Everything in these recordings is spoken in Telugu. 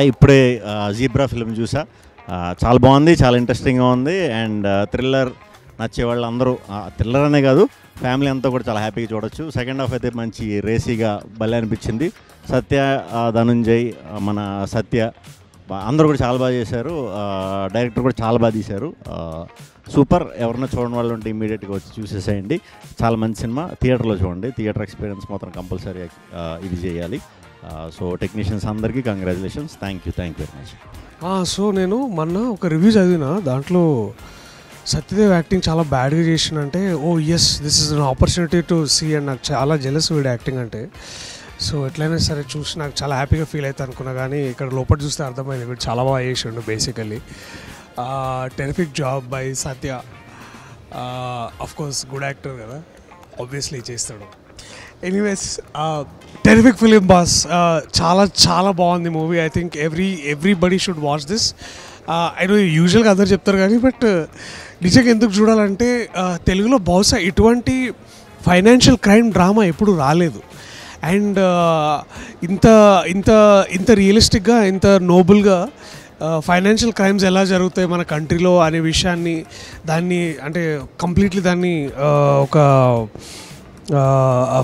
ఇప్పుడే జీబ్రా ఫిల్మ్ చూసా, చాలా బాగుంది, చాలా ఇంట్రెస్టింగ్గా ఉంది. అండ్ థ్రిల్లర్ నచ్చే వాళ్ళు అందరూ, థ్రిల్లర్ అనే కాదు ఫ్యామిలీ అంతా కూడా చాలా హ్యాపీగా చూడొచ్చు. సెకండ్ హాఫ్ అయితే మంచి రేసీగా భలే అనిపించింది. సత్య, ధనుంజయ్, మన సత్య అందరూ కూడా చాలా బాగా చేశారు. డైరెక్టర్ కూడా చాలా బాగా తీశారు. సూపర్. ఎవరన్నా చూడని వాళ్ళు ఉంటే ఇమీడియట్గా వచ్చి చూసేసేయండి. చాలా మంచి సినిమా. థియేటర్లో చూడండి. థియేటర్ ఎక్స్పీరియన్స్ మాత్రం కంపల్సరీ ఇది చేయాలి. సో టెక్నీషియన్స్ అందరికీ congratulations. Thank you very much. So నేను మొన్న ఒక రివ్యూ చదివిన, దాంట్లో సత్యదేవ్ యాక్టింగ్ చాలా బ్యాడ్గా చేసిందంటే, yes this is an opportunity to see, and నాకు చాలా జెలస్ వీడి యాక్టింగ్ అంటే. సో ఎట్లయినా సరే చూసి నాకు చాలా హ్యాపీగా ఫీల్ అవుతా అనుకున్నా, కానీ ఇక్కడ లోపల చూస్తే అర్థమైంది వీడు చాలా బాగా చేసిండు. Basically terrific job by Satya. Of course good actor కదా, ఆబ్వియస్లీ చేస్తాడు. Anyways terrific film boss. చాలా చాలా బాగుంది movie. I think everybody should watch this. I know యూజువల్గా అందరు చెప్తారు కానీ, బట్ నిజంగా ఎందుకు చూడాలంటే తెలుగులో బహుశా ఇటువంటి ఫైనాన్షియల్ క్రైమ్ డ్రామా ఎప్పుడు రాలేదు. అండ్ ఇంత ఇంత ఇంత రియలిస్టిక్గా, ఇంత నోబుల్గా ఫైనాన్షియల్ క్రైమ్స్ ఎలా జరుగుతాయి మన కంట్రీలో అనే విషయాన్ని, దాన్ని అంటే కంప్లీట్లీ దాన్ని ఒక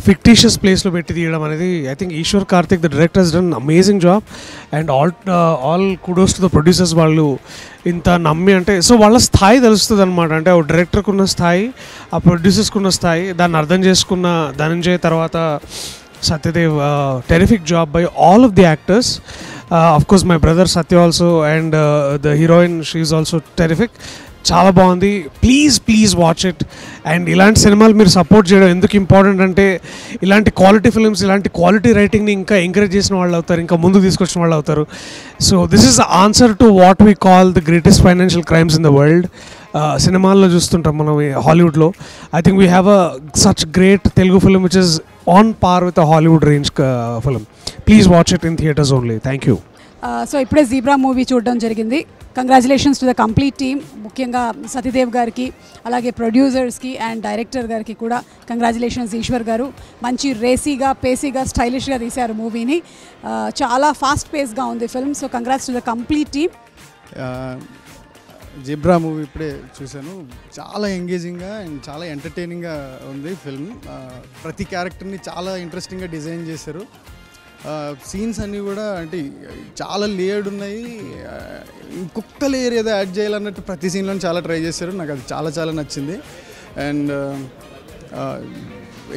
ఫిక్టీషియస్ ప్లేస్లో పెట్టి తీయడం అనేది, I think Eshwar Karthik the director has done amazing job. And all kudos to the producers. వాళ్ళు ఇంత నమ్మి, అంటే సో వాళ్ళ స్థాయి తెలుస్తుంది అనమాట. అంటే ఆ డైరెక్టర్కి ఉన్న స్థాయి, ఆ ప్రొడ్యూసర్స్కి ఉన్న స్థాయి, దాన్ని అర్థం చేసుకున్న ధనంజయ్, తర్వాత Satyadev. Terrific job by all of the actors. Of course my brother Satya also, and the heroine she is also terrific. చాలా బాగుంది. Please watch it. అండ్ ఇలాంటి సినిమాలు మీరు సపోర్ట్ చేయడం ఎందుకు ఇంపార్టెంట్ అంటే, ఇలాంటి క్వాలిటీ ఫిల్మ్స్, ఇలాంటి క్వాలిటీ రైటింగ్ని ఇంకా ఎంకరేజ్ చేసిన వాళ్ళు అవుతారు, ఇంకా ముందుకు తీసుకొచ్చిన వాళ్ళు అవుతారు. So this is the answer to what we call the greatest financial crimes in the world. సినిమాల్లో చూస్తుంటాం మనం హాలీవుడ్లో. I think we have a such great Telugu film which is on par with a Hollywood range film. Please watch it in theatres only. Thank you. So ఇప్పుడే జీబ్రా మూవీ చూడడం జరిగింది. Congratulations to the complete team. ముఖ్యంగా సతీదేవ్ గారికి, అలాగే ప్రొడ్యూసర్స్కి అండ్ డైరెక్టర్ గారికి కూడా కంగ్రాచులేషన్స్. ఈశ్వర్ గారు మంచి రేసీగా, పేసీగా, స్టైలిష్గా తీశారు మూవీని. చాలా ఫాస్ట్ పేస్గా ఉంది film. So congrats to the complete team. Zebra movie ఇప్పుడే చూశాను. చాలా ఎంగేజింగ్గా అండ్ చాలా ఎంటర్టైనింగ్గా ఉంది ఫిల్మ్. ప్రతి క్యారెక్టర్ని చాలా ఇంట్రెస్టింగ్గా డిజైన్ చేశారు. సీన్స్ అన్నీ కూడా అంటే చాలా లేయర్డ్ ఉన్నాయి. ఇంకొక లేయర్ ఏదో యాడ్ చేయాలన్నట్టు ప్రతి సీన్లో చాలా ట్రై చేశారు. నాకు అది చాలా చాలా నచ్చింది. అండ్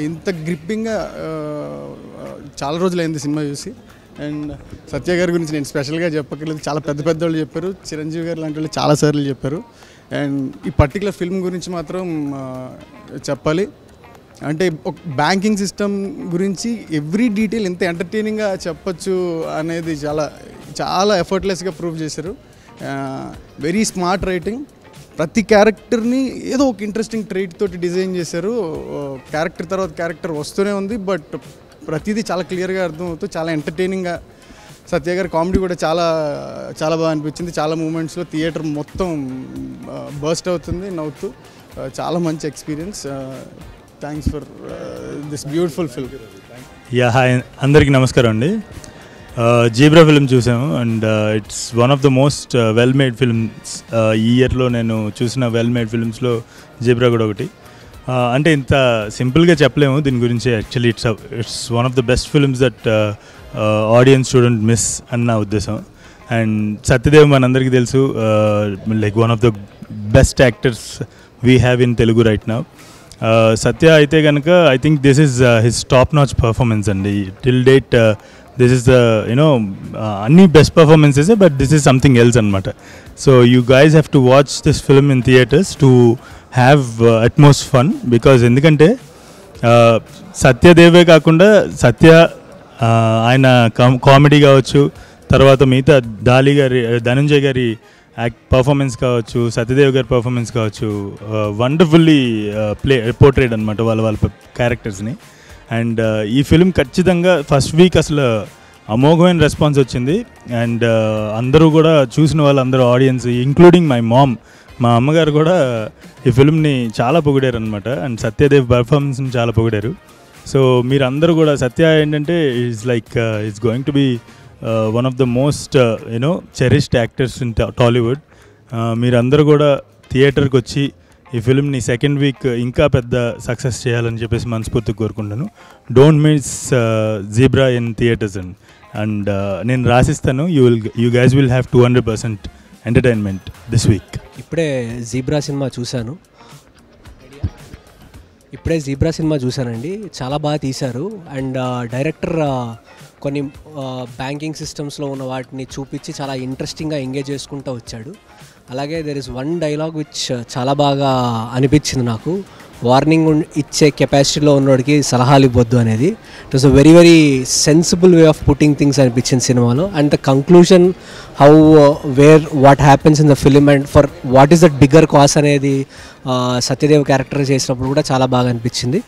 ఇంత గ్రిప్పింగ్గా చాలా రోజులైంది సినిమా చూసి. అండ్ సత్య గారి గురించి నేను స్పెషల్గా చెప్పక్కర్లేదు, చాలా పెద్ద వాళ్ళు చెప్పారు. చిరంజీవి గారు లాంటి వాళ్ళు చాలాసార్లు చెప్పారు. అండ్ ఈ పర్టికులర్ ఫిల్మ్ గురించి మాత్రం చెప్పాలి అంటే, ఒక బ్యాంకింగ్ సిస్టమ్ గురించి ఎవ్రీ డీటెయిల్ ఎంత ఎంటర్టైనింగ్గా చెప్పచ్చు అనేది చాలా చాలా ఎఫర్ట్లెస్గా ప్రూవ్ చేశారు. Very smart writing. ప్రతి క్యారెక్టర్ని ఏదో ఒక ఇంట్రెస్టింగ్ ట్రైట్ తోటి డిజైన్ చేశారు. క్యారెక్టర్ తర్వాత క్యారెక్టర్ వస్తూనే ఉంది, బట్ ప్రతిదీ చాలా క్లియర్గా అర్థమవుతూ చాలా ఎంటర్టైనింగ్గా. సత్య గారి కామెడీ కూడా చాలా చాలా బాగా అనిపించింది. చాలా మూమెంట్స్లో థియేటర్ మొత్తం బర్స్ట్ అవుతుంది నవ్వుతూ. చాలా మంచి experience. Thanks for this beautiful film. Hi, అందరికీ నమస్కారం అండి. జీబ్రా ఫిల్మ్ చూసాము and it's one of the most well made films. ఈ ఇయర్లో నేను చూసిన వెల్ మేడ్ ఫిల్మ్స్లో జీబ్రా కూడా ఒకటి. అంటే ఇంత సింపుల్గా చెప్పలేము దీని గురించి. Actually it's one of the best films that audience shouldn't miss అని నా ఉద్దేశం. అండ్ సత్యదేవ్ మనందరికీ తెలుసు, like one of the best actors we have in Telugu right now. Satya అయితే కనుక I think this is his top notch performance అండి. Till date this is the అన్ని best performances, but this is something else అనమాట. So you guys have to watch this film in theatres to have utmost fun. Because ఎందుకంటే సత్యదేవే కాకుండా సత్య ఆయన కామెడీ కావచ్చు, తర్వాత మిగతా ధనంజయ్ గారి పర్ఫార్మెన్స్ కావచ్చు, సత్యదేవ్ గారి పర్ఫార్మెన్స్ కావచ్చు, వండర్ఫుల్లీ పోర్ట్రేట్ అనమాట వాళ్ళ క్యారెక్టర్స్ని. అండ్ ఈ ఫిల్మ్ ఖచ్చితంగా ఫస్ట్ వీక్ అసలు అమోఘమైన రెస్పాన్స్ వచ్చింది. అండ్ అందరూ కూడా చూసిన వాళ్ళందరూ ఆడియన్స్, ఇంక్లూడింగ్ మై మామ్, మా అమ్మగారు కూడా ఈ ఫిల్మ్ని చాలా పొగిడారు అనమాట. అండ్ సత్యదేవ్ పర్ఫార్మెన్స్ని చాలా పొగిడారు. సో మీరందరూ కూడా సత్య ఏంటంటే is going to be one of the most cherished actors in Tollywood. మీరందరూ కూడా థియేటర్కి వచ్చి ఈ ఫిల్మ్ని సెకండ్ వీక్ ఇంకా పెద్ద సక్సెస్ చేయాలని చెప్పేసి మనస్ఫూర్తిగా కోరుకుంటాను. Don't miss zebra in theatres and నేను రాసిస్తాను. You guys will have 200% entertainment this week. ఇప్పుడే జీబ్రా సినిమా చూశానండి. చాలా బాగా తీశారు. అండ్ డైరెక్టర్ కొన్ని బ్యాంకింగ్ సిస్టమ్స్లో ఉన్న వాటిని చూపించి చాలా ఇంట్రెస్టింగ్గా ఎంగేజ్ చేసుకుంటూ వచ్చాడు. అలాగే there is one dialogue which చాలా బాగా అనిపించింది నాకు. వార్నింగ్ ఇచ్చే కెపాసిటీలో ఉన్నోడికి సలహాలు ఇవ్వద్దు అనేది. It was a very very sensible way of putting things అనిపించింది సినిమాలో. And the conclusion how what happens in the film and for what is that bigger cause అనేది సత్యదేవ్ క్యారెక్టర్ చేసినప్పుడు కూడా చాలా బాగా అనిపించింది.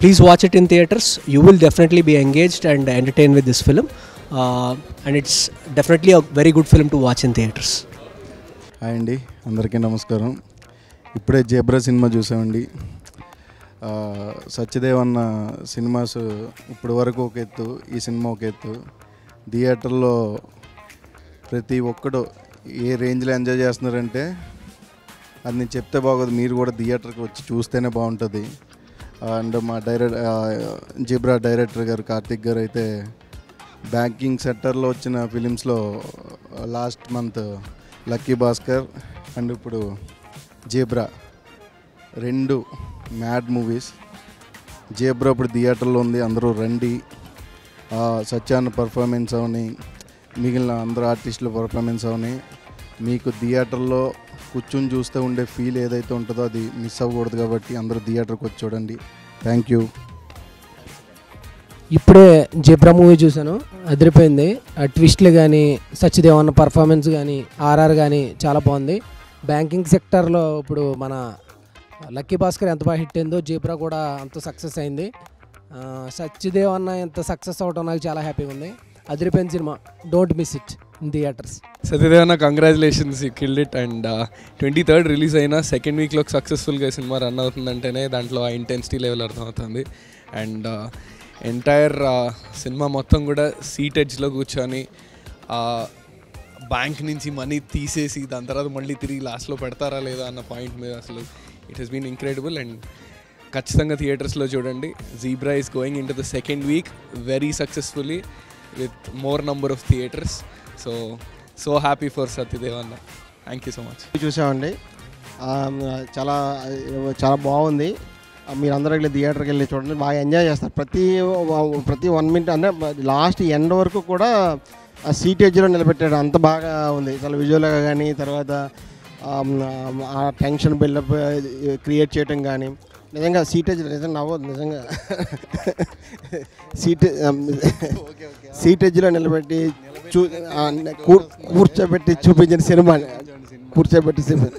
Please watch it in theatres. You will definitely be engaged and entertain with this film. And it's definitely a very good film to watch in theatres. Hi అండి, అందరికీ నమస్కారం. ఇప్పుడే జీబ్రా సినిమా చూసామండి. సత్యదేవ్ అన్న సినిమాస్ ఇప్పటి వరకు ఒక ఎత్తు, ఈ సినిమా ఒక ఎత్తు. థియేటర్లో ప్రతి ఒక్కడు ఏ రేంజ్లో ఎంజాయ్ చేస్తున్నారంటే అది నేను చెప్తే బాగోదు, మీరు కూడా థియేటర్కి వచ్చి చూస్తేనే బాగుంటుంది. అండ్ మా జీబ్రా డైరెక్టర్ గారు కార్తిక్ గారు అయితే బ్యాంకింగ్ సెక్టర్లో వచ్చిన ఫిలిమ్స్లో last month Lucky Bhaskar and ఇప్పుడు జీబ్రా 2 మ్యాడ్ మూవీస్. జీబ్రా ఇప్పుడు థియేటర్లో ఉంది, అందరూ రండి. సత్యాన్న పర్ఫార్మెన్స్ అవని, మిగిలిన అందరు ఆర్టిస్టుల పర్ఫార్మెన్స్ అవని, మీకు థియేటర్లో కూర్చొని చూస్తే ఉండే ఫీల్ ఏదైతే ఉంటుందో అది మిస్ అవ్వకూడదు. కాబట్టి అందరూ థియేటర్కి వచ్చి చూడండి. Thank you. ఇప్పుడే జీబ్రా మూవీ చూశాను, అదిరిపోయింది. ఆ ట్విస్ట్లు కానీ, సత్యదేవ్ అన్న పర్ఫార్మెన్స్ కానీ, ఆర్ఆర్ కానీ చాలా బాగుంది. బ్యాంకింగ్ సెక్టర్లో ఇప్పుడు మన లక్కీ భాస్కర్ ఎంత బాగా హిట్ అయిందో జీబ్రా కూడా అంత సక్సెస్ అయింది. సత్యదేవ్ అన్న ఎంత సక్సెస్ అవడం నాకు చాలా హ్యాపీగా ఉంది. అదిరిపోయిన సినిమా, don't miss it in theatres. Satyadev అన్న congratulations, you killed it. And 23rd release అయినా సెకండ్ వీక్లో సక్సెస్ఫుల్గా సినిమా రన్ అవుతుందంటేనే దాంట్లో ఆ ఇంటెన్సిటీ లెవెల్ అర్థమవుతుంది. అండ్ ఎంటైర్ సినిమా మొత్తం కూడా సీట్ ఎడ్జ్లో కూర్చొని బ్యాంక్ నుంచి మనీ తీసేసి దాని తర్వాత మళ్ళీ తిరిగి లాస్ట్లో పెడతారా లేదా అన్న పాయింట్ మీద అసలు it has been incredible. And ఖచ్చితంగా థియేటర్స్లో చూడండి. Zebra is going in to the second week very successfully with more number of theatres. So happy for Satyadev అన్న. Thank you so much. చూసామండి, చాలా చాలా బాగుంది. మీరందరూ వెళ్ళి థియేటర్కి వెళ్ళి చూడండి, బాగా ఎంజాయ్ చేస్తారు. ప్రతి 1 minute అంటే లాస్ట్ ఎండ్ వరకు కూడా ఆ సీట్ ఎడ్జ్లో నిలబెట్టాడు, అంత బాగా ఉంది. చాలా విజువల్గా కానీ, తర్వాత ఆ టెన్షన్ బిల్డప్ క్రియేట్ చేయటం కానీ, నిజంగా సీట్ ఎడ్జ్ నిజంగా నవ్వదు. నిజంగా సీట్ ఎడ్జ్లో నిలబెట్టి కూర్చోబెట్టి చూపించిన సినిమా, కూర్చోబెట్టి సినిమా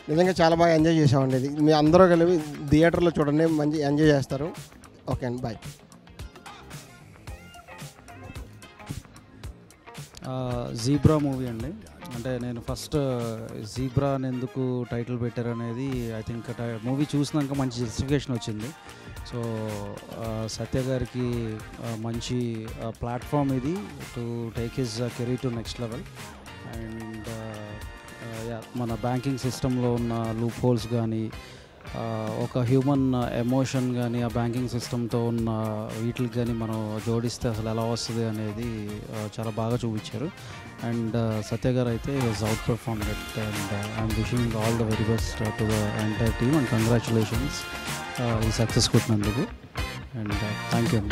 నిజంగా చాలా బాగా ఎంజాయ్ చేసామండి. ఇది మీ అందరూ కలిపి థియేటర్లో చూడండి, మంచి ఎంజాయ్ చేస్తారు. ఓకే అండి, బాయ్. జీబ్రా మూవీ అండి. అంటే నేను ఫస్ట్ జీబ్రా అని ఎందుకు టైటిల్ పెట్టారు అనేది ఐ థింక్ మూవీ చూసినాక మంచి జస్టిఫికేషన్ వచ్చింది. సో సత్య గారికి మంచి ప్లాట్ఫామ్ ఇది to take his career to next level. And మన బ్యాంకింగ్ సిస్టంలో ఉన్న లూప్ హోల్స్ కానీ, ఒక హ్యూమన్ ఎమోషన్ కానీ, ఆ బ్యాంకింగ్ సిస్టంతో ఉన్న వీటికి కానీ మనం జోడిస్తే అసలు ఎలా వస్తుంది అనేది చాలా బాగా చూపించారు. అండ్ సత్య గారు అయితే was outperform it. And I'm wishing all the very best to the entire team and congratulations ఈ సక్సెస్ కొట్టినందుకు. And thank you.